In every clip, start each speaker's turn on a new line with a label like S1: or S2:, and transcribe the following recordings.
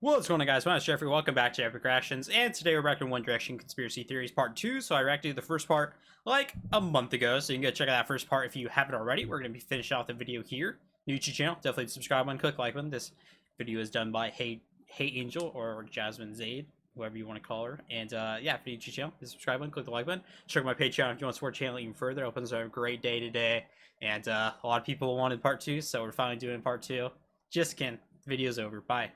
S1: What's going on, guys? My name is Jeffrey. Welcome back to Epic Reactions, and today we're back in One Direction Conspiracy Theories Part 2. So I reacted to the first part like a month ago, so you can go check out that first part if you haven't already. We're going to be finishing off the video here. New YouTube channel, definitely subscribe button, click like button. This video is done by Hey Angel or Jasmine Zaid, whoever you want to call her. And yeah, for the YouTube channel, the subscribe button, click the like button. Check out my Patreon if you want to support the channel even further. Opens a great day today, and a lot of people wanted Part 2, so we're finally doing Part 2. Just kidding. The video's over. Bye.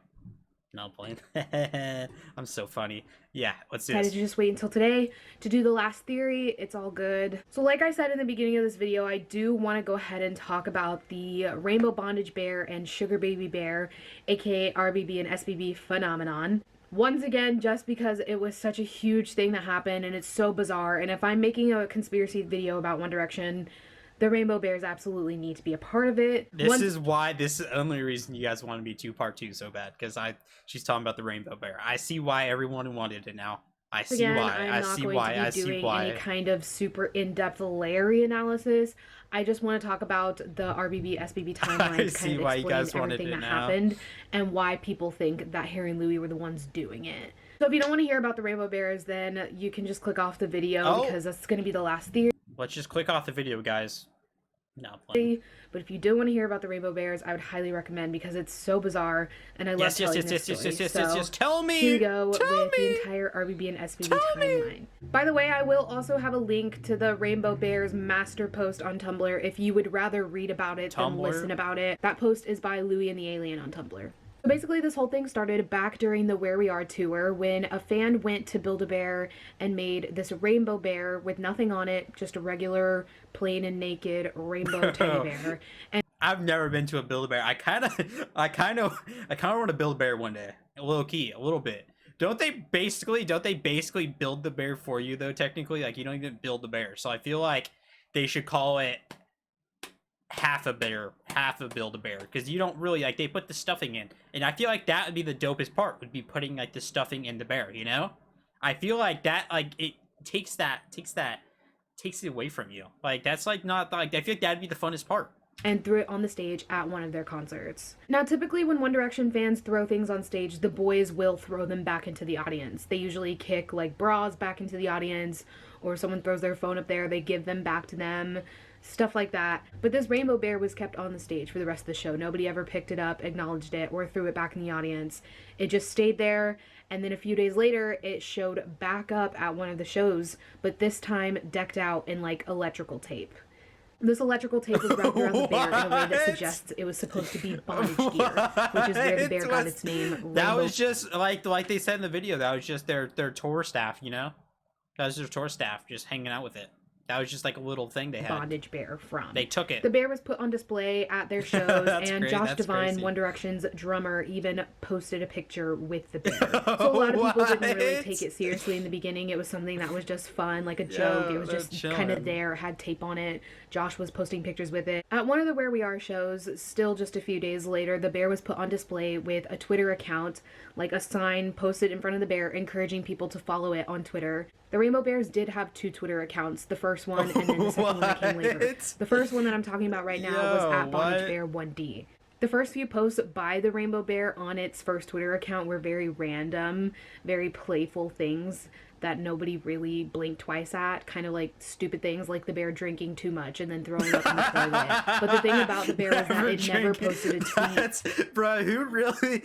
S1: No, I'm playing. I'm so funny. Yeah, let's do this.
S2: Decided to just wait until today to do the last theory. It's all good. So like I said in the beginning of this video, I do want to go ahead and talk about the Rainbow Bondage Bear and Sugar Baby Bear, aka RBB and SBB phenomenon. Once again, just because it was such a huge thing that happened and it's so bizarre, and if I'm making a conspiracy video about One Direction, the Rainbow Bears absolutely need to be a part of it.
S1: This is the only reason you guys want to be part two so bad, because she's talking about the Rainbow Bear. I see why everyone wanted it now. I see why.
S2: I see why. Any kind of super in-depth Larry analysis. I just want to talk about the RBB SBB timeline to kind of explain everything that happened and why people think that Harry and Louis were the ones doing it. So if you don't want to hear about the Rainbow Bears, then you can just click off the video because that's going to be the last theory.
S1: Let's just click off the video, guys. No,
S2: but if you do want to hear about the Rainbow Bears, I would highly recommend because it's so bizarre and I love telling this story.
S1: Yes. Tell me.
S2: Here we go with the entire RBB and SBB timeline. By the way, I will also have a link to the Rainbow Bears master post on Tumblr if you would rather read about it than listen about it. That post is by Louis and the Alien on Tumblr. So basically this whole thing started back during the Where We Are tour when a fan went to Build-A-Bear and made this rainbow bear with nothing on it, just a regular plain and naked rainbow teddy bear. And
S1: I've never been to a Build-A-Bear. I kind of want to build a bear one day. A little bit. Don't they basically build the bear for you though, technically? Like, you don't even build the bear. So I feel like they should call it half a bear, half a Build-A-Bear, because you don't really, like, they put the stuffing in, and I feel like that would be the dopest part, would be putting like the stuffing in the bear, you know? I feel like that, like, it takes it away from you. Like, that's like not like, I feel like that'd be the funnest part.
S2: And threw it on the stage at one of their concerts. Now, typically when One Direction fans throw things on stage, the boys will throw them back into the audience. They usually kick like bras back into the audience, or someone throws their phone up there, they give them back to them, stuff like that. But this rainbow bear was kept on the stage for the rest of the show. Nobody ever picked it up, acknowledged it, or threw it back in the audience. It just stayed there, and then a few days later, it showed back up at one of the shows, but this time decked out in like electrical tape. This electrical tape was wrapped around the bear in a way that suggests it was supposed to be bondage gear, which is where the bear got its name. Rainbow.
S1: That was just like they said in the video. That was just their tour staff, you know. That was their tour staff just hanging out with it. That was just like a little thing they had.
S2: Bondage bear from.
S1: They took it.
S2: The bear was put on display at their shows, and Josh Devine, One Direction's drummer, even posted a picture with the bear. So a lot of people didn't really take it seriously in the beginning. It was something that was just fun, like a joke. It was just kind of there, had tape on it. Josh was posting pictures with it. At one of the Where We Are shows, still just a few days later, the bear was put on display with a Twitter account, like a sign posted in front of the bear encouraging people to follow it on Twitter. The Rainbow Bears did have 2 Twitter accounts, the first one and then the second one that came later. The first one that I'm talking about right now was at Bondage Bear 1D. The first few posts by the Rainbow Bear on its first Twitter account were very random, very playful things that nobody really blinked twice at, kind of like stupid things like the bear drinking too much and then throwing up in the toilet. But the thing about the bear was that it never posted a tweet.
S1: Bro, who really,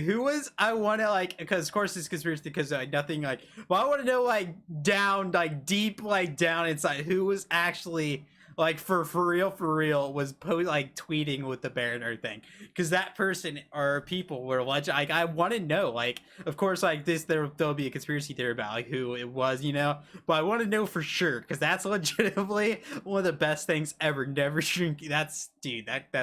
S1: who was, I want to like, because of course it's conspiracy, because nothing like, well, I want to know like down, like deep, like down inside, who was actually like for real was like tweeting with the bear and everything, because that person or people were like I want to know, like, of course, like this there'll be a conspiracy theory about like who it was, you know, but I want to know for sure, because that's legitimately one of the best things ever. Never shrink. That's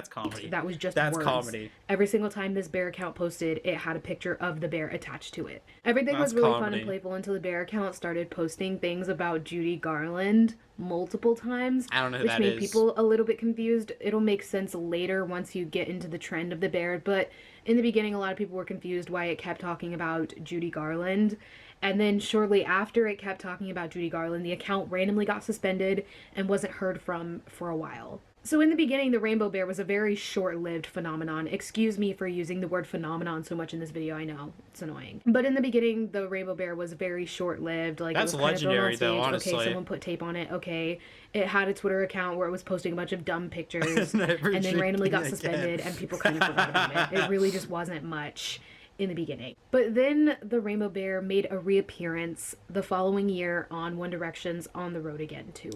S1: comedy.
S2: That was just
S1: that's
S2: words.
S1: Comedy.
S2: Every single time this bear account posted, it had a picture of the bear attached to it. Everything was really fun and playful until the bear account started posting things about Judy Garland multiple times.
S1: I don't know who
S2: which
S1: that
S2: made
S1: is.
S2: people a little bit confused. It'll make sense later once you get into the trend of the bear, but in the beginning a lot of people were confused why it kept talking about Judy Garland. And then shortly after it kept talking about Judy Garland, the account randomly got suspended and wasn't heard from for a while. So in the beginning, the rainbow bear was a very short-lived phenomenon. Excuse me for using the word phenomenon so much in this video. I know it's annoying, but in the beginning, the rainbow bear was very short-lived. Like,
S1: that's
S2: it was
S1: legendary,
S2: kind of thrown on
S1: though.
S2: stage.
S1: Honestly,
S2: okay, someone put tape on it. Okay, it had a Twitter account where it was posting a bunch of dumb pictures, and then randomly got suspended, and people kind of forgot about it. It really just wasn't much in the beginning. But then the rainbow bear made a reappearance the following year on One Direction's On the Road Again tour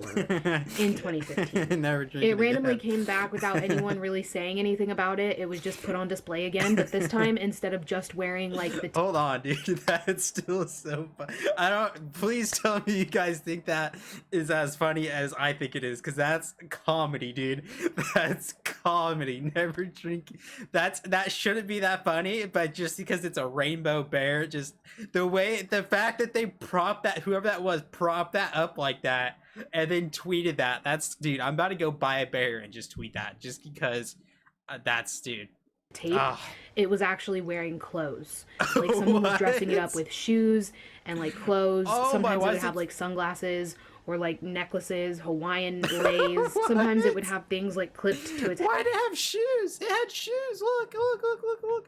S2: in 2015. It randomly came back without anyone really saying anything about it. It was just put on display again, but this time instead of just wearing like the
S1: hold on, dude, that's still so fun. Please tell me you guys think that is as funny as I think it is, because that's comedy, dude. That's comedy. Never drink. That shouldn't be that funny, but just because it's a rainbow bear, just the fact that they whoever that was propped that up like that and then tweeted that, dude, I'm about to go buy a bear and just tweet that just because that's, dude.
S2: Tape. It was actually wearing clothes. Like, someone was dressing it up with shoes and like clothes. Sometimes it would have like sunglasses or like necklaces, Hawaiian lace. Sometimes it would have things like clipped to its head.
S1: Why did it have shoes? It had shoes. Look.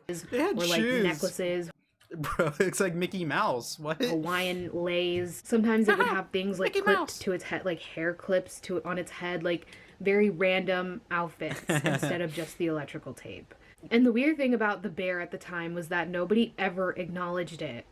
S1: It had shoes.
S2: Or like necklaces.
S1: Bro, it looks like Mickey Mouse. What?
S2: Hawaiian lace. Sometimes it would have things like clipped to its head, like hair clips on its head, like very random outfits instead of just the electrical tape. And the weird thing about the bear at the time was that nobody ever acknowledged it.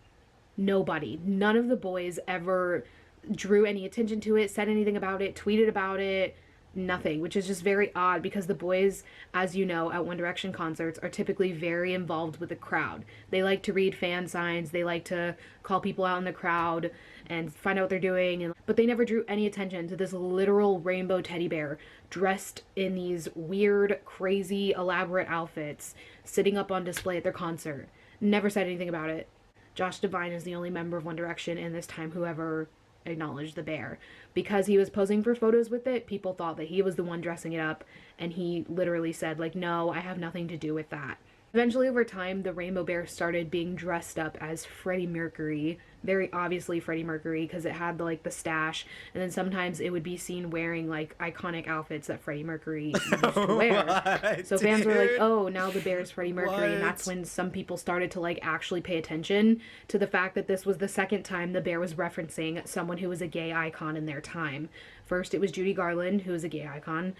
S2: Nobody. None of the boys ever drew any attention to it, said anything about it, tweeted about it, nothing, which is just very odd because the boys, as you know, at One Direction concerts are typically very involved with the crowd. They like to read fan signs, they like to call people out in the crowd and find out what they're doing, but they never drew any attention to this literal rainbow teddy bear dressed in these weird, crazy, elaborate outfits sitting up on display at their concert. Never said anything about it. Josh Devine is the only member of One Direction in this time who ever acknowledged the bear. Because he was posing for photos with it, people thought that he was the one dressing it up, and he literally said, like, no, I have nothing to do with that. Eventually, over time, the rainbow bear started being dressed up as Freddie Mercury, very obviously Freddie Mercury, because it had like the stash, and then sometimes it would be seen wearing like iconic outfits that Freddie Mercury used to wear.
S1: What,
S2: so fans
S1: dude?
S2: were like, oh, now the bear is Freddie Mercury, and that's when some people started to like actually pay attention to the fact that this was the second time the bear was referencing someone who was a gay icon in their time. First, it was Judy Garland, who was a gay icon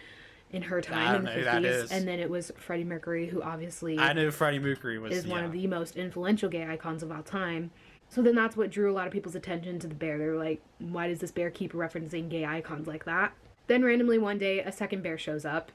S2: in her time in the 50s, and then it was Freddie Mercury, who obviously
S1: I knew Freddie Mercury is
S2: one of the most influential gay icons of all time. So then that's what drew a lot of people's attention to the bear. They were like, why does this bear keep referencing gay icons like that? Then randomly one day a second bear shows up,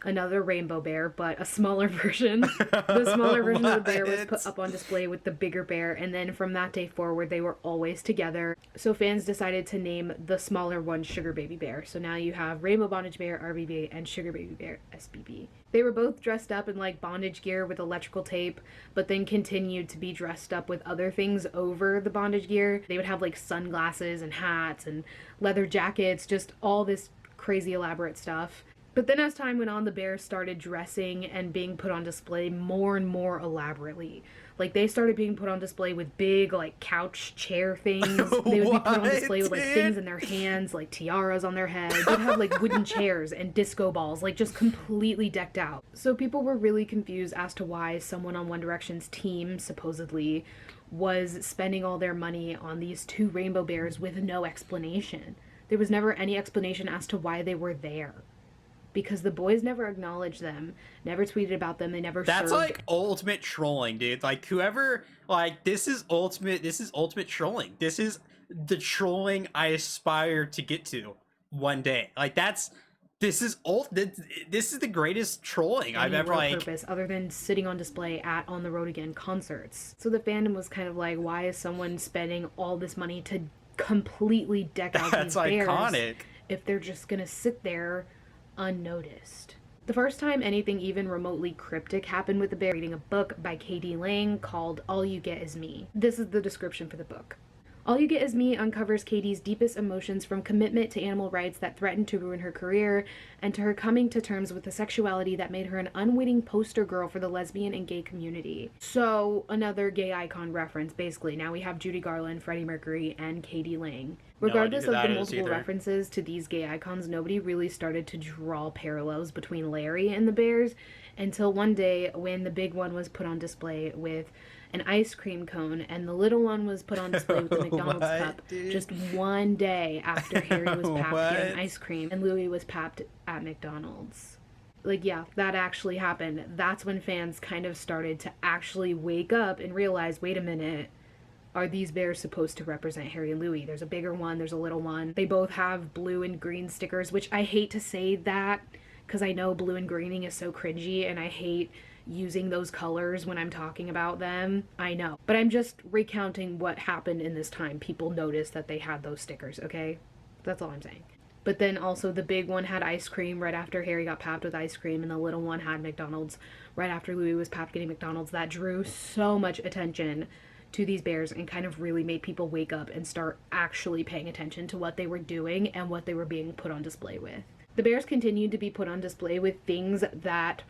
S2: another rainbow bear, but a smaller version. The smaller version of the bear was put up on display with the bigger bear, and then from that day forward they were always together. So fans decided to name the smaller one Sugar Baby Bear. So now you have Rainbow Bondage Bear RBB and Sugar Baby Bear SBB. They were both dressed up in like bondage gear with electrical tape, but then continued to be dressed up with other things over the bondage gear. They would have like sunglasses and hats and leather jackets, just all this crazy elaborate stuff. But then as time went on, the bears started dressing and being put on display more and more elaborately. Like, they started being put on display with big, like, couch chair things. They would be put on display with, like, things in their hands, like tiaras on their head. They'd have, like, wooden chairs and disco balls, like, just completely decked out. So people were really confused as to why someone on One Direction's team, supposedly, was spending all their money on these two rainbow bears with no explanation. There was never any explanation as to why they were there. Because the boys never acknowledged them, never tweeted about them, they never
S1: That's
S2: served.
S1: like ultimate trolling, dude. Like, whoever, like, this is ultimate trolling. This is the trolling I aspire to get to one day. Like, this is the greatest trolling I've ever, like,
S2: purpose other than sitting on display at On the Road Again concerts. So the fandom was kind of like, why is someone spending all this money to completely deck out these bears
S1: iconic
S2: if they're just gonna sit there unnoticed? The first time anything even remotely cryptic happened with the bear, reading a book by K.D. Lang called All You Get Is Me. This is the description for the book. All You Get Is Me uncovers Katie's deepest emotions, from commitment to animal rights that threatened to ruin her career, and to her coming to terms with the sexuality that made her an unwitting poster girl for the lesbian and gay community. So, another gay icon reference, basically. Now we have Judy Garland, Freddie Mercury, and Katie Lang. Regardless of the multiple references to these gay icons, nobody really started to draw parallels between Larry and the Bears until one day when the big one was put on display with an ice cream cone, and the little one was put on display with the McDonald's cup, just one day after Harry was papped getting ice cream and Louis was papped at McDonald's. Like, yeah, that actually happened. That's when fans kind of started to actually wake up and realize, wait a minute, are these bears supposed to represent Harry and Louis? There's a bigger one, there's a little one. They both have blue and green stickers, which I hate to say that because I know blue and greening is so cringy and I hate using those colors when I'm talking about them. I know. But I'm just recounting what happened in this time. People noticed that they had those stickers, okay? That's all I'm saying. But then also the big one had ice cream right after Harry got papped with ice cream, and the little one had McDonald's right after Louis was papped getting McDonald's. That drew so much attention to these bears and kind of really made people wake up and start actually paying attention to what they were doing and what they were being put on display with. The bears continued to be put on display with things that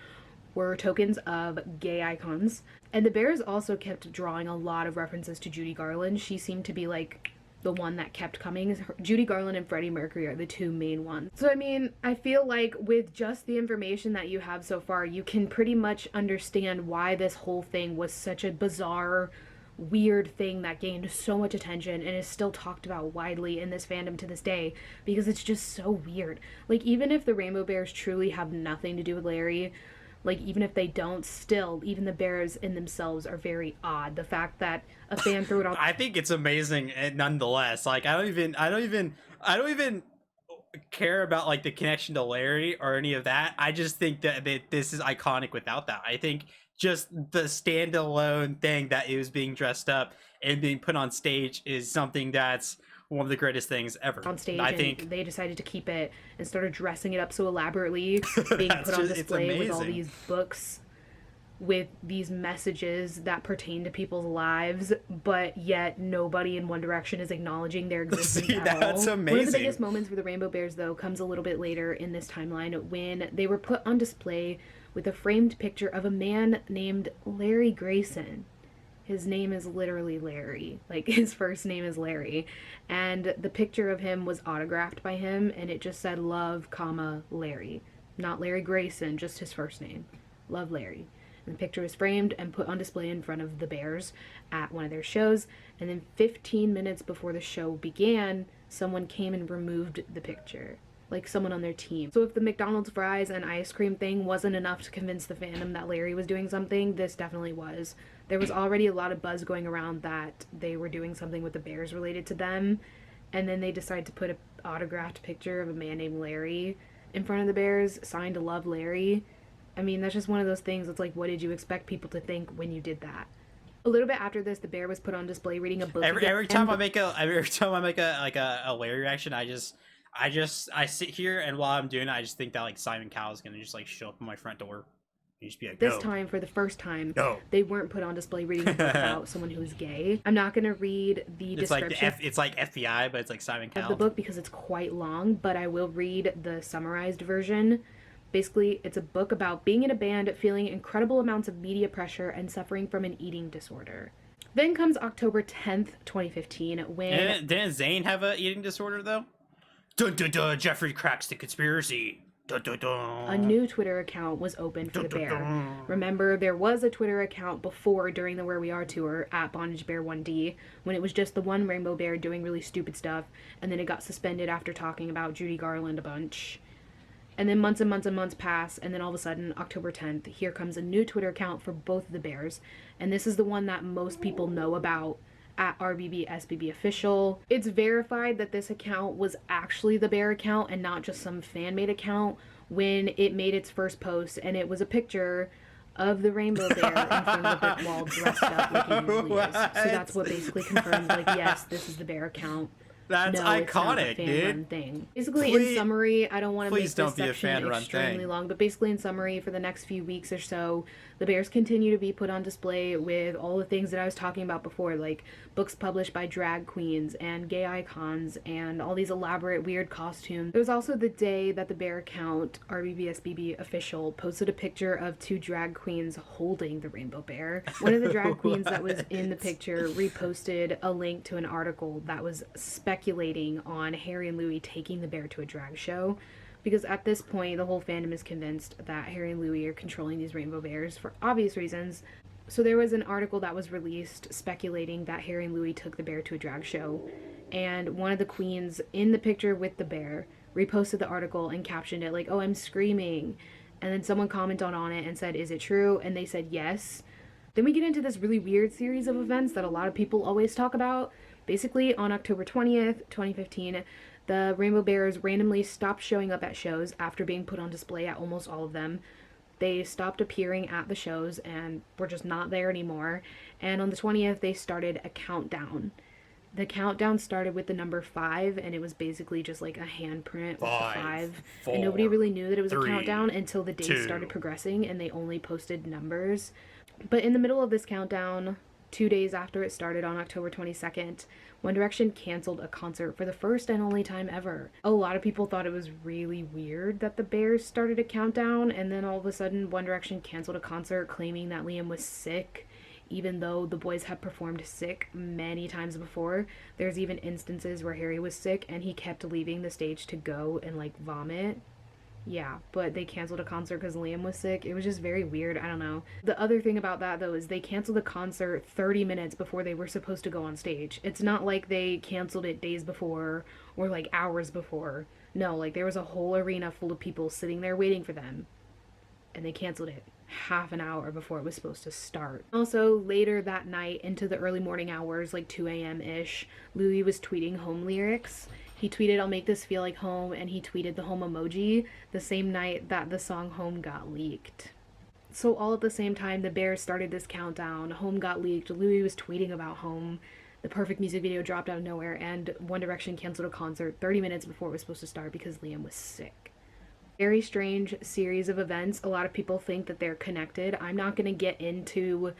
S2: were tokens of gay icons. And the bears also kept drawing a lot of references to Judy Garland. She seemed to be like the one that kept coming. Judy Garland and Freddie Mercury are the two main ones. So I mean, I feel like with just the information that you have so far, you can pretty much understand why this whole thing was such a bizarre, weird thing that gained so much attention and is still talked about widely in this fandom to this day, because it's just so weird. Like, even if the Rainbow Bears truly have nothing to do with Larry, like, even if they don't, still, even the bears in themselves are very odd. The fact that a fan threw it on...
S1: I think it's amazing nonetheless. Like, I don't even care about, like, the connection to Larry or any of that. I just think that this is iconic without that. I think just the standalone thing that it was being dressed up and being put on stage is something that's one of the greatest things ever.
S2: On stage, I think they decided to keep it and started dressing it up so elaborately, being put on display with all these books with these messages that pertain to people's lives, but yet nobody in One Direction is acknowledging their existence at all.
S1: Amazing.
S2: One of the biggest moments for the Rainbow Bears, though, comes a little bit later in this timeline when they were put on display with a framed picture of a man named Larry Grayson. His name is literally Larry. Like, his first name is Larry. And the picture of him was autographed by him, and it just said, "Love, comma, Larry." Not Larry Grayson, just his first name. Love, Larry. And the picture was framed and put on display in front of the Bears at one of their shows. And then 15 minutes before the show began, someone came and removed the picture. Like, someone on their team. So if the McDonald's fries and ice cream thing wasn't enough to convince the fandom that Larry was doing something, this definitely was. There was already a lot of buzz going around that they were doing something with the Bears related to them, and then they decided to put an autographed picture of a man named Larry in front of the Bears, signed to "Love, Larry." I mean, that's just one of those things. It's like, what did you expect people to think when you did that? A little bit after this, the bear was put on display reading a book.
S1: Every time I make a Larry reaction, I sit here, and while I'm doing it, I just think that, like, Simon Cowell is gonna just, like, show up at my front door. Just be like,
S2: this time, for the first time, they weren't put on display reading a book about someone who's gay. I'm not gonna read the description.
S1: It's like FBI, but it's like Simon Cowell.
S2: Of the book, because it's quite long, but I will read the summarized version. Basically, it's a book about being in a band, feeling incredible amounts of media pressure, and suffering from an eating disorder. Then comes October 10th, 2015, when...
S1: Didn't Zayn have an eating disorder, though? Dun dun dun, Jeffrey cracks the conspiracy. Dun, dun, dun.
S2: A new Twitter account was opened for the bear. Remember, there was a Twitter account before, during the Where We Are tour, at Bondage Bear 1D, when it was just the one Rainbow Bear doing really stupid stuff, and then it got suspended after talking about Judy Garland a bunch. And then months and months and months pass, and then all of a sudden, October 10th, here comes a new Twitter account for both of the bears, and this is the one that most people know about, at RBBSBB Official. It's verified that this account was actually the bear account and not just some fan-made account when it made its first post, and it was a picture of the Rainbow Bear in front of the brick wall dressed up like he usually is. So that's what basically confirms, like, yes, this is the bear account.
S1: That's iconic,
S2: it's not a fan-run thing. Basically, in summary, I don't want to make this section extremely long, but basically in summary, for the next few weeks or so, The bears continue to be put on display with all the things that I was talking about before, like books published by drag queens and gay icons and all these elaborate weird costumes. There was also the day that the bear account, RBBSBB official, posted a picture of 2 drag queens holding the rainbow bear. One of the drag queens that was in the picture reposted a link to an article that was speculating on Harry and Louis taking the bear to a drag show. Because at this point, the whole fandom is convinced that Harry and Louis are controlling these rainbow bears for obvious reasons. So there was an article that was released speculating that Harry and Louis took the bear to a drag show. And one of the queens in the picture with the bear reposted the article and captioned it like, "Oh, I'm screaming." And then someone commented on it and said, "Is it true?" And they said yes. Then we get into this really weird series of events that a lot of people always talk about. Basically, on October 20th, 2015, the rainbow bears randomly stopped showing up at shows after being put on display at almost all of them. They stopped appearing at the shows and were just not there anymore. And on the 20th, they started a countdown. The countdown started with the number 5, and it was basically just like a handprint with the 5. And nobody really knew that it was a countdown until the days started progressing and they only posted numbers. But in the middle of this countdown, 2 days after it started on October 22nd, One Direction canceled a concert for the first and only time ever. A lot of people thought it was really weird that the bears started a countdown, and then all of a sudden One Direction canceled a concert claiming that Liam was sick, even though the boys had performed sick many times before. There's even instances where Harry was sick and he kept leaving the stage to go and like vomit. Yeah, but they canceled a concert because Liam was sick. It was just very weird. I don't know. The other thing about that, though, is they canceled the concert 30 minutes before they were supposed to go on stage. It's not like they canceled it days before or, like, hours before. No, like, there was a whole arena full of people sitting there waiting for them. And they canceled it half an hour before it was supposed to start. Also, later that night, into the early morning hours, like 2 a.m.-ish, Louis was tweeting home lyrics. He tweeted, "I'll make this feel like home," and he tweeted the home emoji the same night that the song Home got leaked. So all at the same time, the bears started this countdown, Home got leaked, Louis was tweeting about Home, the perfect music video dropped out of nowhere, and One Direction canceled a concert 30 minutes before it was supposed to start because Liam was sick. Very strange series of events. A lot of people think that they're connected. I'm not going to get into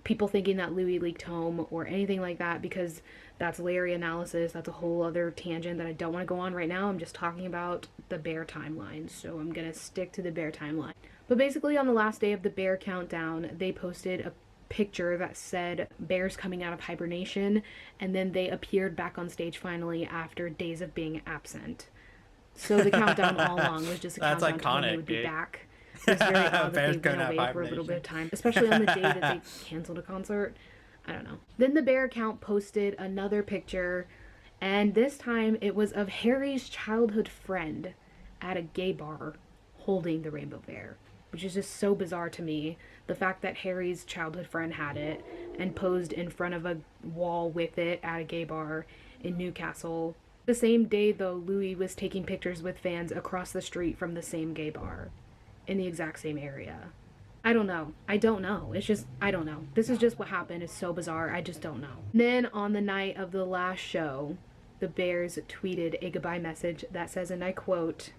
S2: people thinking that Louis leaked Home or anything like that because that's Larry analysis. That's a whole other tangent that I don't want to go on right now. I'm just talking about the bear timeline, so I'm going to stick to the bear timeline. But basically on the last day of the bear countdown, they posted a picture that said bears coming out of hibernation, and then they appeared back on stage finally after days of being absent. So the countdown all along was just a countdown to when they would be back. It was very odd that they went away for a little bit of time, especially on the day that they canceled a concert. I don't know. Then the bear account posted another picture, and this time it was of Harry's childhood friend at a gay bar holding the rainbow bear, which is just so bizarre to me. The fact that Harry's childhood friend had it and posed in front of a wall with it at a gay bar in Newcastle. The same day, though, Louis was taking pictures with fans across the street from the same gay bar in the exact same area. I don't know. I don't know. It's just, I don't know. This is just what happened. It's so bizarre. I just don't know. Then on the night of the last show, the bears tweeted a goodbye message that says, and I quote,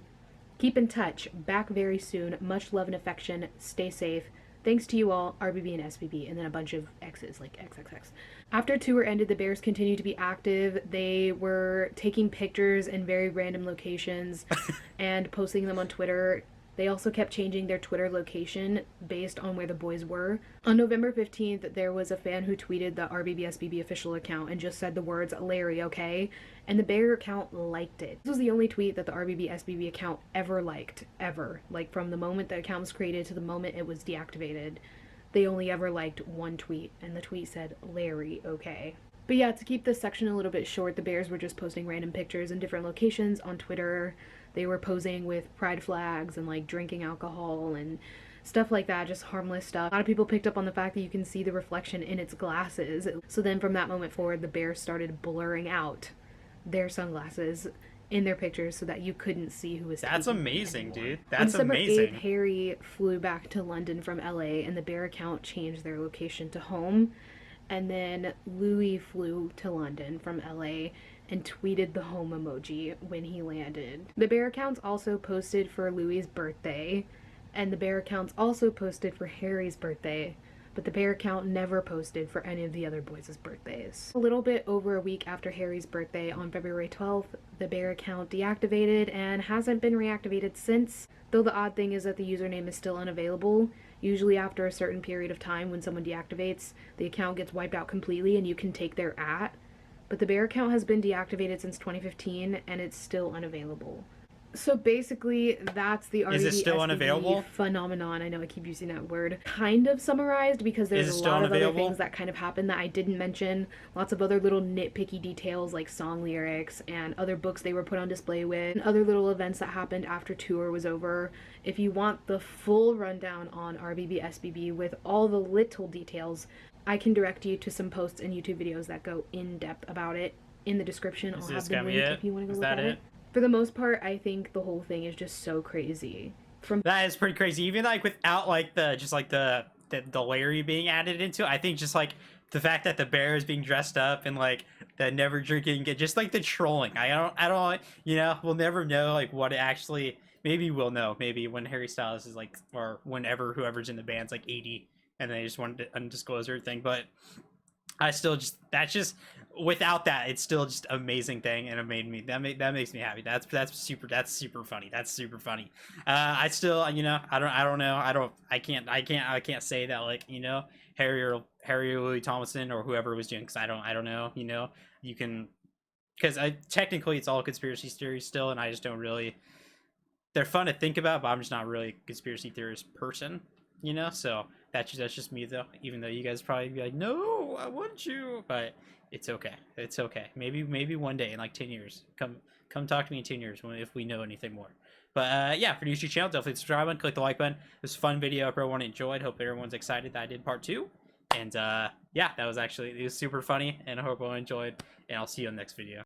S2: "Keep in touch. Back very soon. Much love and affection. Stay safe. Thanks to you all, RBB and SBB," and then a bunch of X's, like XXX. After tour ended, the bears continued to be active. They were taking pictures in very random locations and posting them on Twitter. They also kept changing their Twitter location based on where the boys were. On November 15th, there was a fan who tweeted the RBBSBB official account and just said the words, "Larry, okay?" And the bear account liked it. This was the only tweet that the RBBSBB account ever liked, ever. Like, from the moment the account was created to the moment it was deactivated, they only ever liked one tweet, and the tweet said, "Larry, okay?" But yeah, to keep this section a little bit short, the bears were just posting random pictures in different locations on Twitter. They were posing with pride flags and like drinking alcohol and stuff like that, just harmless stuff. A lot of people picked up on the fact that you can see the reflection in its glasses. So then from that moment forward, the bears started blurring out their sunglasses in their pictures so that you couldn't see who was taking
S1: That's amazing,
S2: anymore.
S1: dude. That's
S2: On December
S1: amazing.
S2: 8th, Harry flew back to London from LA, and the bear account changed their location to home. And then Louis flew to London from LA and tweeted the home emoji when he landed. The bear accounts also posted for Louis' birthday, And the bear accounts also posted for Harry's birthday, but the bear account never posted for any of the other boys' birthdays. A little bit over a week after Harry's birthday on February 12th, the bear account deactivated and hasn't been reactivated since, though the odd thing is that the username is still unavailable. Usually after a certain period of time when someone deactivates, the account gets wiped out completely and you can take their @ but the bear account has been deactivated since 2015 and it's still unavailable. So basically, that's the RBB phenomenon. I know I keep using that word. Kind of summarized, because there's a lot of other things that kind of happened that I didn't mention. Lots of other little nitpicky details like song lyrics and other books they were put on display with, and other little events that happened after tour was over. If you want the full rundown on RBB SBB with all the little details, I can direct you to some posts and YouTube videos that go in depth about it. In the description, I'll have them linked if you want to go look at it. For the most part, I think the whole thing is just so crazy.
S1: That is pretty crazy. Even like without like the Larry being added into it, I think just like the fact that the bear is being dressed up and like the never drinking, just like the trolling. I don't, you know, we'll never know like what it actually. Maybe we'll know. Maybe when Harry Styles is like, or whenever whoever's in the band's like 80, and they just wanted to undisclose everything. But I still just, that's just, without that, it's still just amazing thing, and it made me, that makes me happy. That's super funny. That's super funny. I still, you know, I can't say that, like, you know, Harry or Louis Thomason or whoever was doing, because I don't know, you know. You can, because technically it's all conspiracy theories still, and I just don't really, they're fun to think about, but I'm just not really a conspiracy theorist person, you know. So that's just me, though, even though you guys probably be like, no, I want you, but it's okay. It's okay. Maybe one day in like 10 years, come talk to me in 10 years if we know anything more. But yeah, for new to your channel, definitely subscribe button, click the like button. It was a fun video. I hope everyone enjoyed. Hope everyone's excited that I did part 2. And yeah, it was super funny, and I hope everyone enjoyed, and I'll see you in the next video.